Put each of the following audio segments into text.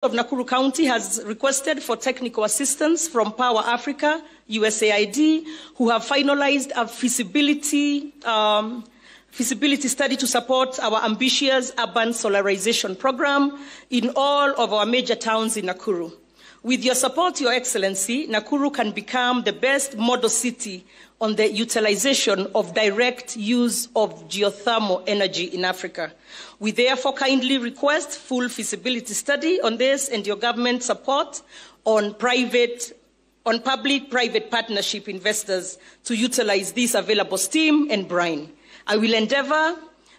of Nakuru County has requested for technical assistance from Power Africa, USAID, who have finalized a feasibility study to support our ambitious urban solarization program in all of our major towns in Nakuru. With your support, Your Excellency, Nakuru can become the best model city on the utilization of direct use of geothermal energy in Africa. We therefore kindly request full feasibility study on this and your government support on public-private partnership investors to utilize this available steam and brine. I will endeavor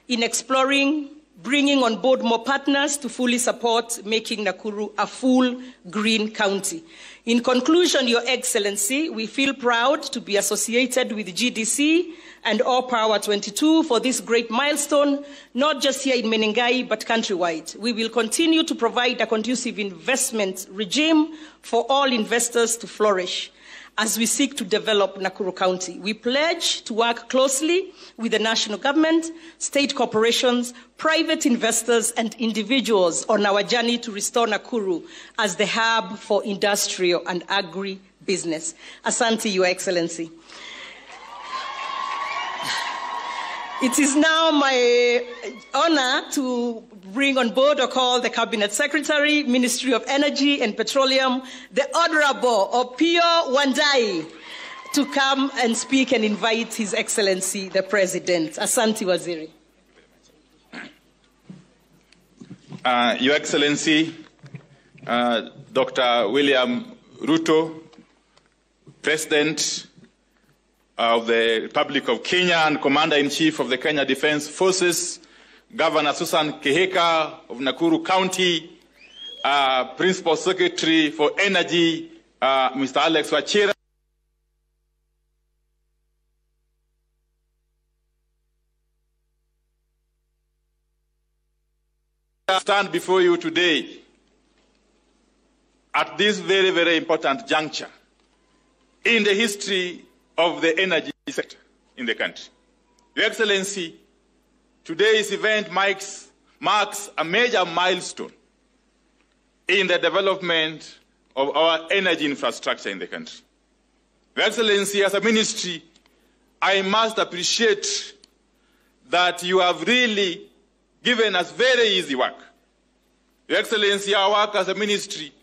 in exploring bringing on board more partners to fully support making Nakuru a full green county. In conclusion, Your Excellency, we feel proud to be associated with GDC and All Power 22 for this great milestone, not just here in Menengai, but countrywide. We will continue to provide a conducive investment regime for all investors to flourish as we seek to develop Nakuru County. We pledge to work closely with the national government, state corporations, private investors, and individuals on our journey to restore Nakuru as the hub for industrial and agri-business. Asante, Your Excellency. It is now my honor to bring on board or call the Cabinet Secretary, Ministry of Energy and Petroleum, the Honorable Opiyo Wandayi, to come and speak and invite His Excellency, the President. Asante, Waziri. Your Excellency, Dr. William Ruto, President of the Republic of Kenya and Commander-in-Chief of the Kenya Defense Forces, Governor Susan Kihika of Nakuru County, Principal Secretary for Energy, Mr. Alex Wachira, I stand before you today at this very, very important juncture in the history of the energy sector in the country. Your Excellency, today's event marks a major milestone in the development of our energy infrastructure in the country. Your Excellency, as a ministry, I must appreciate that you have really given us very easy work. Your Excellency, our work as a ministry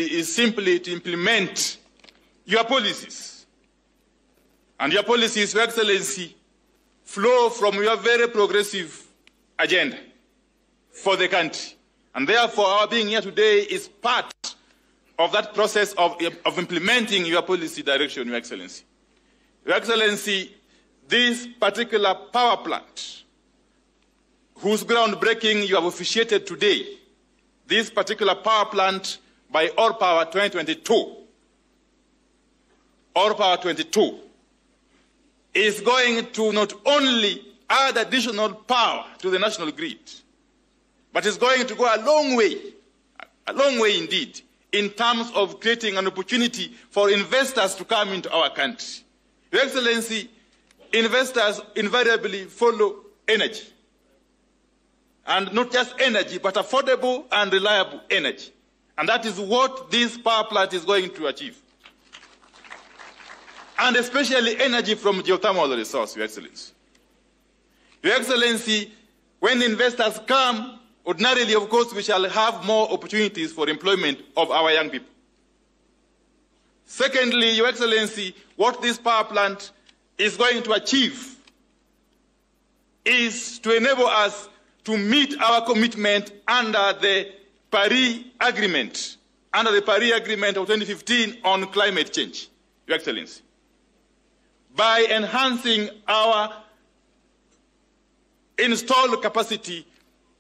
is simply to implement your policies. And your policies, Your Excellency, flow from your very progressive agenda for the country. And therefore, our being here today is part of that process of implementing your policy direction, Your Excellency. Your Excellency, this particular power plant, whose groundbreaking you have officiated today, this particular power plant by All Power 2022, All Power 22, is going to not only add additional power to the national grid, but is going to go a long way indeed, in terms of creating an opportunity for investors to come into our country. Your Excellency, investors invariably follow energy. And not just energy, but affordable and reliable energy. And that is what this power plant is going to achieve. And especially energy from geothermal resource, Your Excellency. Your Excellency, when investors come, ordinarily, of course, we shall have more opportunities for employment of our young people. Secondly, Your Excellency, what this power plant is going to achieve is to enable us to meet our commitment under the Paris Agreement, of 2015 on climate change, Your Excellency. By enhancing our installed capacity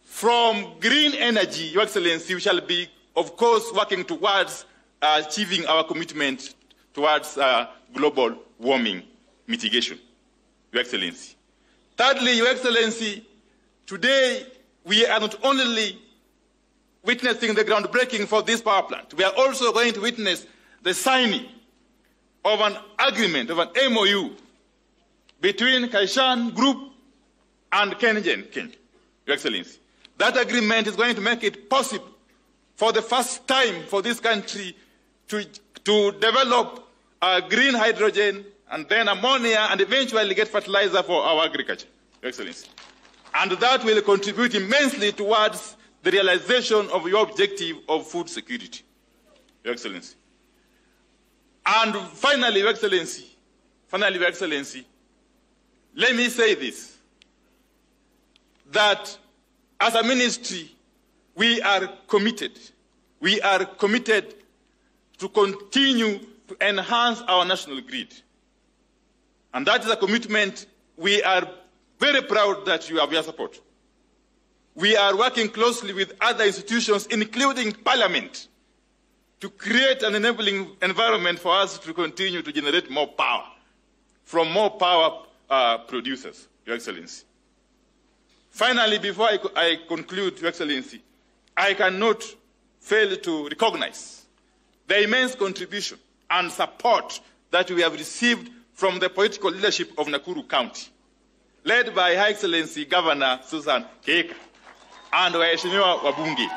from green energy, Your Excellency, we shall be, of course, working towards achieving our commitment towards global warming mitigation, Your Excellency. Thirdly, Your Excellency, today we are not only witnessing the groundbreaking for this power plant, we are also going to witness the signing of an agreement, of an MOU, between Kaishan Group and KenGen, Your Excellency. That agreement is going to make it possible for the first time for this country to develop green hydrogen and then ammonia and eventually get fertilizer for our agriculture, Your Excellency. And that will contribute immensely towards the realization of your objective of food security, Your Excellency. And finally, Your Excellency, let me say this, that as a ministry, we are committed to continue to enhance our national grid. And that is a commitment we are very proud that you have your support. We are working closely with other institutions, including Parliament, to create an enabling environment for us to continue to generate more power from more power producers, Your Excellency. Finally, before I conclude, Your Excellency, I cannot fail to recognize the immense contribution and support that we have received from the political leadership of Nakuru County, led by Her Excellency Governor Susan Kihika and waheshimiwa wabunge.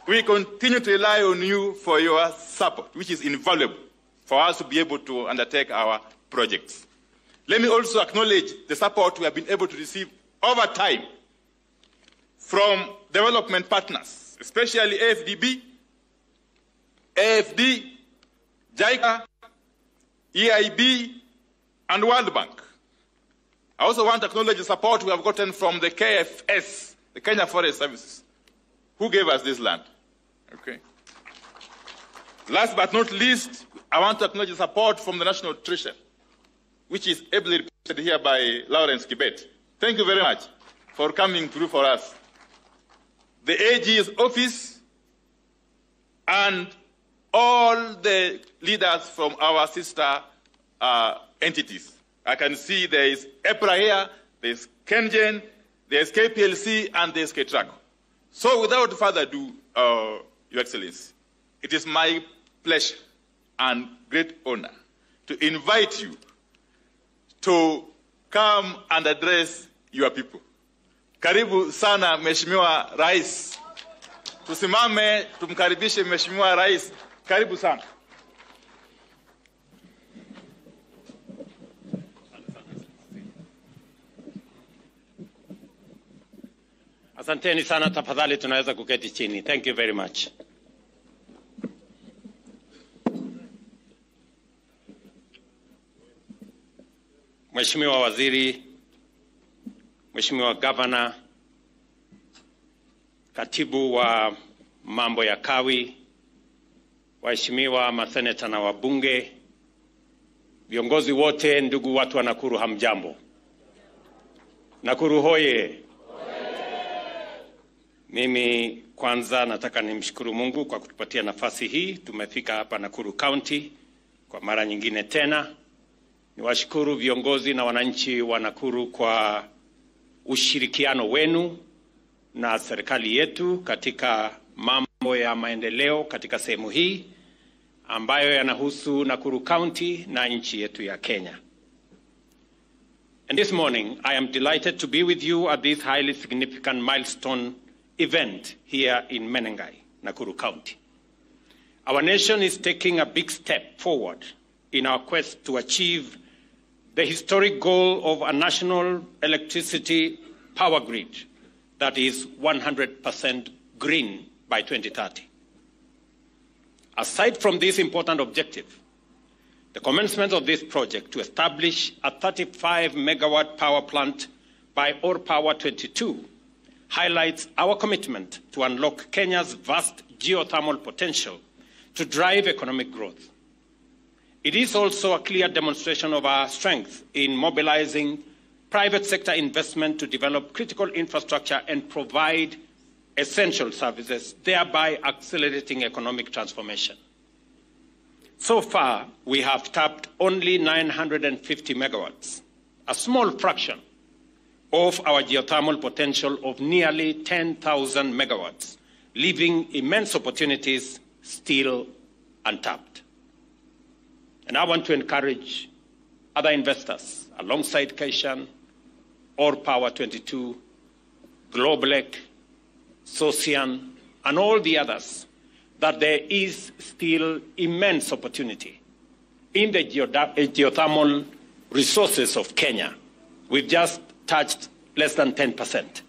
We continue to rely on you for your support, which is invaluable for us to be able to undertake our projects. Let me also acknowledge the support we have been able to receive over time from development partners, especially AFDB, AFD, JICA, EIB, and World Bank. I also want to acknowledge the support we have gotten from the KFS, the Kenya Forest Services, who gave us this land. Okay. Last but not least, I want to acknowledge the support from the National Treasury, which is ably represented here by Lawrence Kibet. Thank you very much for coming through for us. The AG's office and all the leaders from our sister entities. I can see there is EPRA here, there is KenGen, there is KPLC, and there is KTRACO. So without further ado, Your Excellency, it is my pleasure and great honor to invite you to come and address your people. Karibu sana Mheshimiwa Rais. Tusimame tumkaribishe Mheshimiwa Rais. Karibu sana. Asanteni sana, tafadhali tunaweza kuketi chini. Thank you very much. Mheshimiwa Waziri, Mheshimiwa Governor, Katibu wa mambo ya kawi, waheshimiwa maseneta na wabunge, viongozi wote, ndugu watu wa Nakuru, hamjambo. Nakuru hoye. Mimi kwanza nataka nimshukuru Mungu kwa kutupatia nafasi hii. Tumefika hapa Nakuru County kwa mara nyingine tena. Niwashukuru viongozi na wananchi wa Nakuru kwa ushirikiano wenu na serikali yetu katika mambo ya maendeleo katika sehemu hii ambayo yanahusu Nakuru County na nchi yetu ya Kenya. And this morning I am delighted to be with you at this highly significant milestone event here in Menengai, Nakuru County. Our nation is taking a big step forward in our quest to achieve the historic goal of a national electricity power grid that is 100% green by 2030. Aside from this important objective, the commencement of this project to establish a 35-megawatt power plant by ORPower 22 highlights our commitment to unlock Kenya's vast geothermal potential to drive economic growth. It is also a clear demonstration of our strength in mobilizing private sector investment to develop critical infrastructure and provide essential services, thereby accelerating economic transformation. So far, we have tapped only 950 megawatts, a small fraction of our geothermal potential of nearly 10,000 megawatts, leaving immense opportunities still untapped. And I want to encourage other investors alongside Kaishan, ORPower 22, Globelec, Socian, and all the others, that there is still immense opportunity in the geothermal resources of Kenya. We've just touched less than 10%.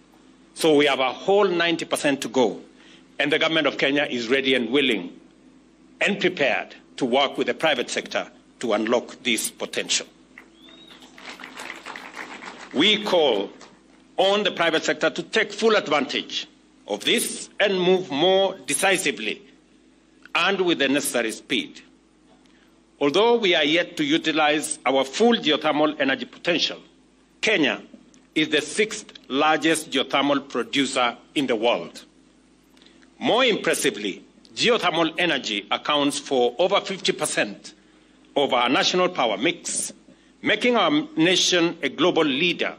So we have a whole 90% to go. And the government of Kenya is ready and willing and prepared to work with the private sector to unlock this potential. We call on the private sector to take full advantage of this and move more decisively and with the necessary speed. Although we are yet to utilize our full geothermal energy potential, Kenya is the 6th largest geothermal producer in the world. More impressively, geothermal energy accounts for over 50% of our national power mix, making our nation a global leader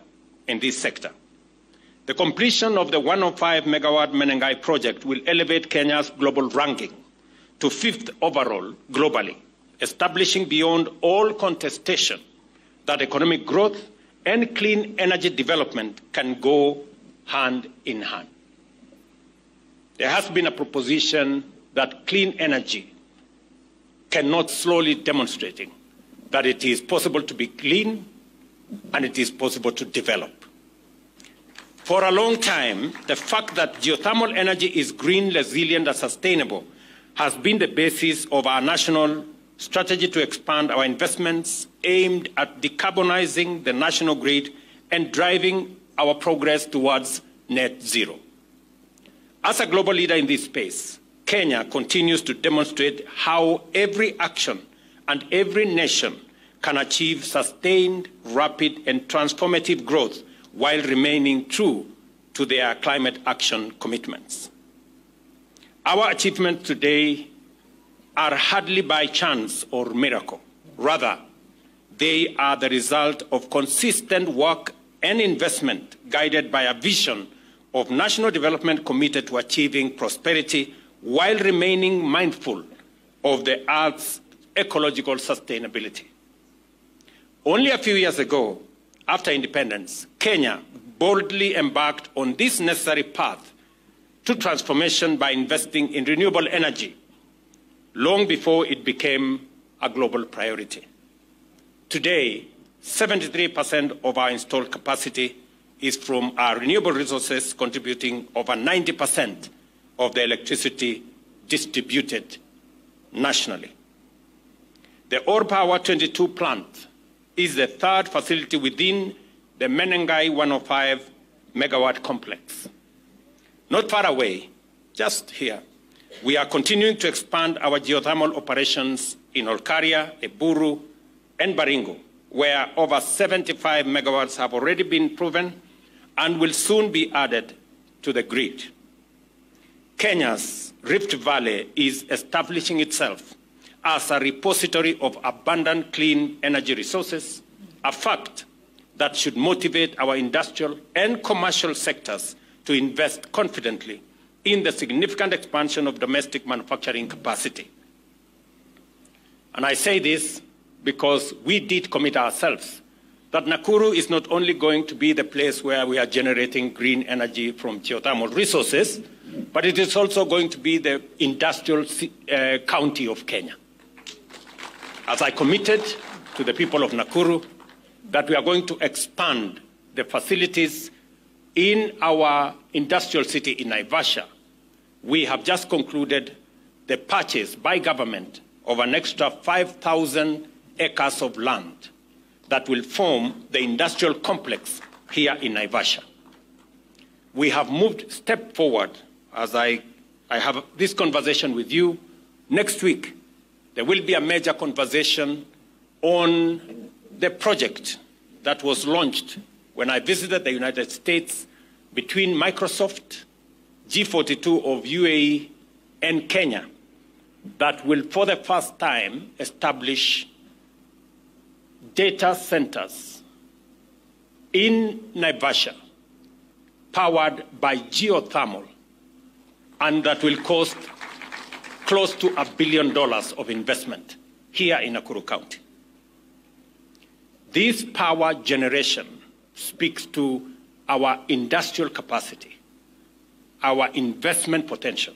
in this sector. The completion of the 105 megawatt Menengai project will elevate Kenya's global ranking to 5th overall globally, establishing beyond all contestation that economic growth and clean energy development can go hand in hand. There has been a proposition that clean energy cannot slowly demonstrating that it is possible to be clean and it is possible to develop. For a long time, the fact that geothermal energy is green, resilient, and sustainable has been the basis of our national strategy to expand our investments aimed at decarbonizing the national grid and driving our progress towards net zero. As a global leader in this space, Kenya continues to demonstrate how every action and every nation can achieve sustained, rapid, and transformative growth while remaining true to their climate action commitments. Our achievements today are hardly by chance or miracle. Rather, they are the result of consistent work and investment guided by a vision of national development committed to achieving prosperity while remaining mindful of the Earth's ecological sustainability. Only a few years ago, after independence, Kenya boldly embarked on this necessary path to transformation by investing in renewable energy, long before it became a global priority. Today, 73% of our installed capacity is from our renewable resources, contributing over 90% of the electricity distributed nationally. The ORPower 22 plant is the 3rd facility within the Menengai 105 megawatt complex. Not far away, just here, we are continuing to expand our geothermal operations in Olkaria, Eburu, and Baringo, where over 75 megawatts have already been proven and will soon be added to the grid. Kenya's Rift Valley is establishing itself as a repository of abundant clean energy resources, a fact that should motivate our industrial and commercial sectors to invest confidently in the significant expansion of domestic manufacturing capacity. And I say this because we did commit ourselves that Nakuru is not only going to be the place where we are generating green energy from geothermal resources, but it is also going to be the industrial county of Kenya. As I committed to the people of Nakuru that we are going to expand the facilities in our industrial city in Naivasha, we have just concluded the purchase by government of an extra 5,000 acres of land that will form the industrial complex here in Naivasha. We have moved a step forward as I have this conversation with you. Next week, there will be a major conversation on the project that was launched when I visited the United States between Microsoft, G42 of UAE, and Kenya, that will for the first time establish data centers in Naivasha powered by geothermal, and that will cost close to $1 billion of investment here in Nakuru County. This power generation speaks to our industrial capacity, our investment potential,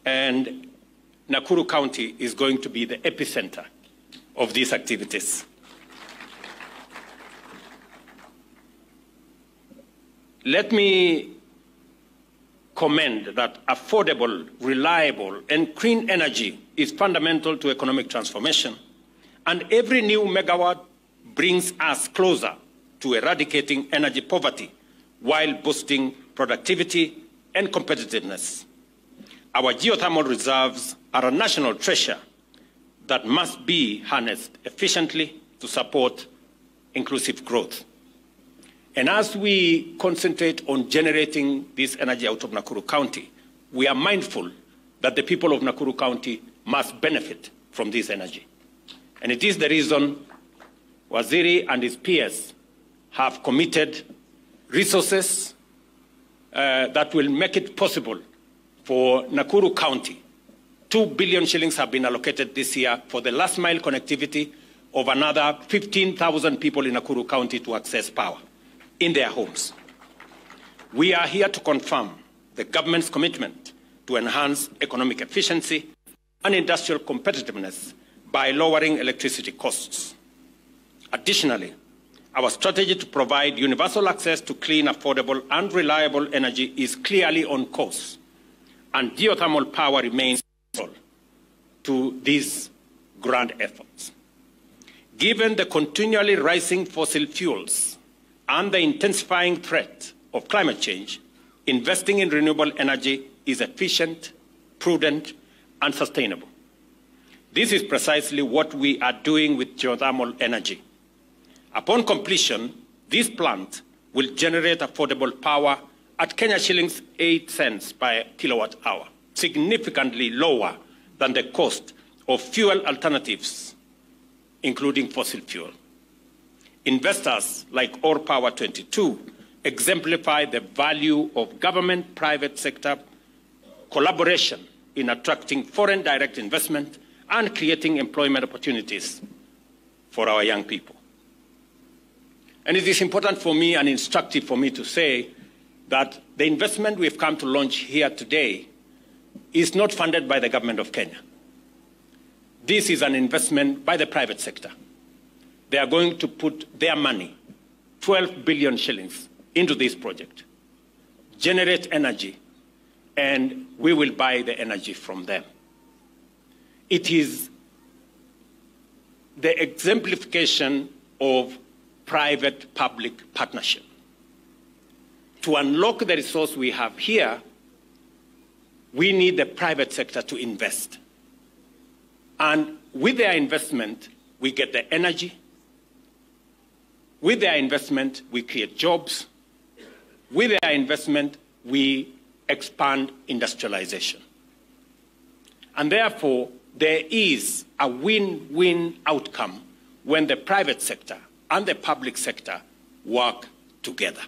and Nakuru County is going to be the epicenter of these activities. Let me commend that affordable, reliable, and clean energy is fundamental to economic transformation, and every new megawatt brings us closer to eradicating energy poverty while boosting productivity and competitiveness. Our geothermal reserves are a national treasure that must be harnessed efficiently to support inclusive growth. And as we concentrate on generating this energy out of Nakuru County, we are mindful that the people of Nakuru County must benefit from this energy. And it is the reason Waziri and his peers have committed resources that will make it possible for Nakuru County. 2 billion shillings have been allocated this year for the last mile connectivity of another 15,000 people in Nakuru County to access power in their homes. We are here to confirm the government's commitment to enhance economic efficiency and industrial competitiveness by lowering electricity costs. Additionally, our strategy to provide universal access to clean, affordable, and reliable energy is clearly on course, and geothermal power remains central to these grand efforts. Given the continually rising fossil fuels and the intensifying threat of climate change, investing in renewable energy is efficient, prudent, and sustainable. This is precisely what we are doing with geothermal energy. Upon completion, this plant will generate affordable power at Kenya shillings 8 cents per kilowatt hour, significantly lower than the cost of fuel alternatives, including fossil fuel. Investors like Or Power 22 exemplify the value of government-private sector collaboration in attracting foreign direct investment and creating employment opportunities for our young people. And it is important for me and instructive for me to say that the investment we've come to launch here today is not funded by the government of Kenya. This is an investment by the private sector. They are going to put their money, 12 billion shillings, into this project, generate energy, and we will buy the energy from them. It is the exemplification of private-public partnership. To unlock the resource we have here, we need the private sector to invest. And with their investment, we get the energy. With their investment, we create jobs. With their investment, we expand industrialization. And therefore, there is a win-win outcome when the private sector and the public sector work together.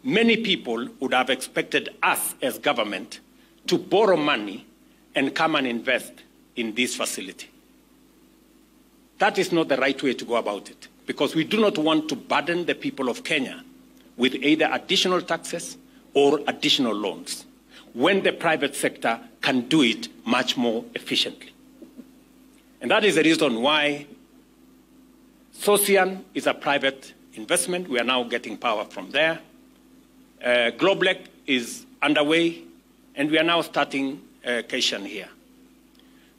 Many people would have expected us as government to borrow money and come and invest in this facility. That is not the right way to go about it, because we do not want to burden the people of Kenya with either additional taxes or additional loans, when the private sector can do it much more efficiently. And that is the reason why Sosian is a private investment. We are now getting power from there. Globlec is underway, and we are now starting Kaishan here.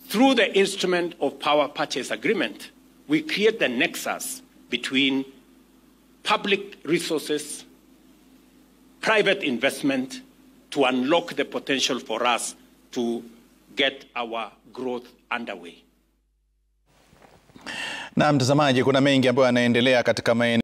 Through the instrument of power purchase agreement, we create the nexus between public resources, private investment, to unlock the potential for us to get our growth underway. Na mtazamaji, kuna mengi ambayo yanaendelea katika maeneo